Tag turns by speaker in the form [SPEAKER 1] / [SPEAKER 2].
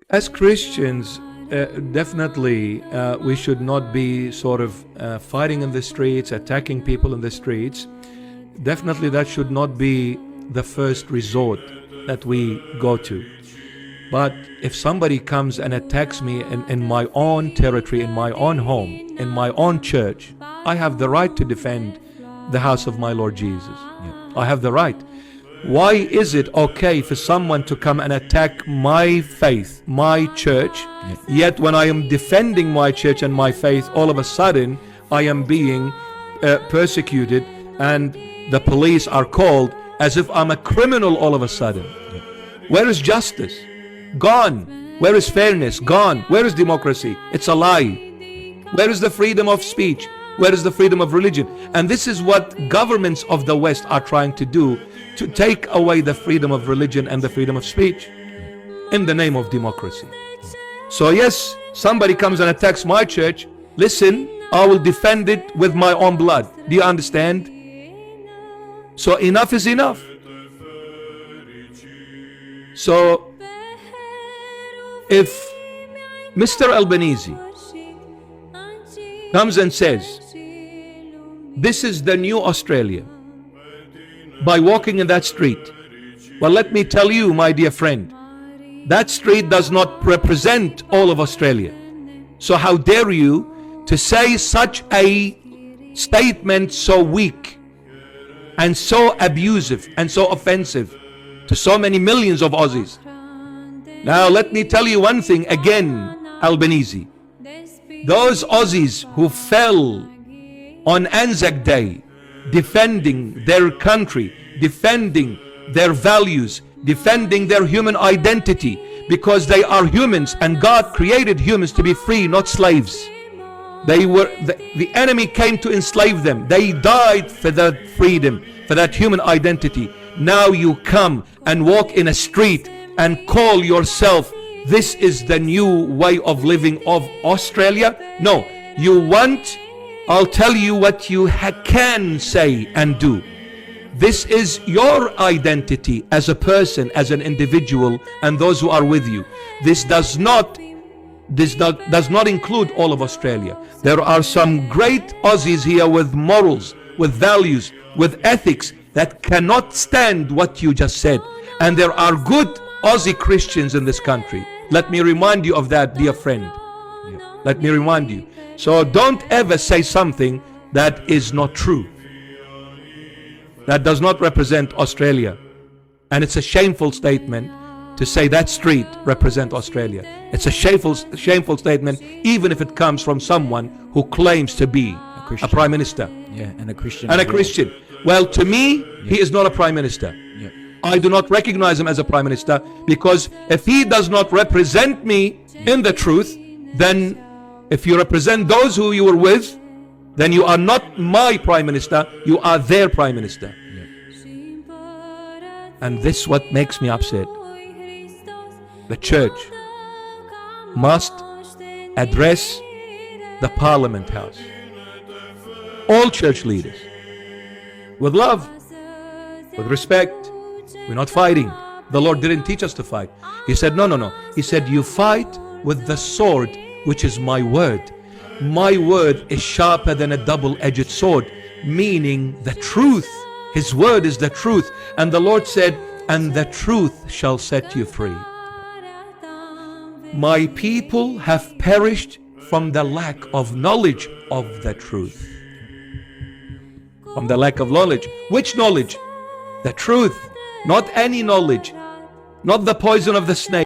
[SPEAKER 1] As Christians, definitely we should not be sort of fighting in the streets, attacking people in the streets. Definitely that should not be the first resort that we go to. But if somebody comes and attacks me in my own territory, in my own home, in my own church, I have the right to defend the house of my Lord Jesus. I have the right. Why is it okay for someone to come and attack my faith, my church, yet when I am defending my church and my faith, all of a sudden I am being persecuted and the police are called as if I'm a criminal all of a sudden? Where is justice? Gone. Where is fairness? Gone. Where is democracy? It's a lie. Where is the freedom of speech? Where is the freedom of religion? And this is what governments of the West are trying to do, to take away the freedom of religion and the freedom of speech in the name of democracy. So yes, somebody comes and attacks my church. Listen, I will defend it with my own blood. Do you understand? So enough is enough. So if Mr. Albanese comes and says, this is the new Australia, by walking in that street, well, let me tell you, my dear friend, that street does not represent all of Australia. So how dare you to say such a statement so weak and so abusive and so offensive to so many millions of Aussies? Now let me tell you one thing again, Albanese. Those Aussies who fell on Anzac Day defending their country, defending their values, defending their human identity, because they are humans and God created humans to be free, not slaves. They were the enemy came to enslave them. They died for that freedom, for that human identity. Now you come and walk in a street and call yourself, this is the new way of living of Australia? No, you want, I'll tell you what you can say and do. This is your identity as a person, as an individual, and those who are with you. This does not include all of Australia. There are some great Aussies here with morals, with values, with ethics that cannot stand what you just said. And there are good Aussie Christians in this country. Let me remind you of that, dear friend. Let me remind you. So don't ever say something that is not true, that does not represent Australia. And it's a shameful statement to say that street represents Australia. It's a shameful statement, even if it comes from someone who claims to be a prime minister.
[SPEAKER 2] And a Christian.
[SPEAKER 1] And a Christian. Well, to me, he is not a prime minister. I do not recognize him as a prime minister, because if he does not represent me in the truth, then if you represent those who you were with, then you are not my prime minister, you are their prime minister. And this is what makes me upset. The church must address the Parliament House, all church leaders, with love, with respect. We're not fighting. The Lord didn't teach us to fight. He said, no. He said, you fight with the sword, which is my word. My word is sharper than a double-edged sword, meaning the truth. His word is the truth. And the Lord said, and the truth shall set you free. My people have perished from the lack of knowledge of the truth. From the lack of knowledge. Which knowledge? The truth. Not any knowledge. Not the poison of the snake.